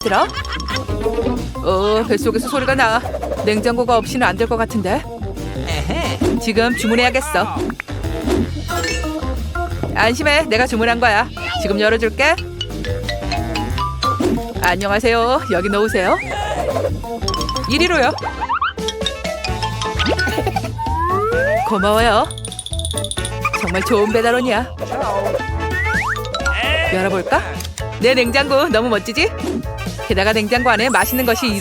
들어? 뱃속에서 소리가 나. 냉장고가 없이는 안 될 것 같은데. 지금 주문해야겠어. 안심해, 내가 주문한 거야. 지금 열어줄게. 안녕하세요. 여기 놓으세요. 이리로요. 고마워요. 정말 좋은 배달원이야. 열어볼까? 내 냉장고 너무 멋지지? 게다가 냉장고 안에 맛있는 것이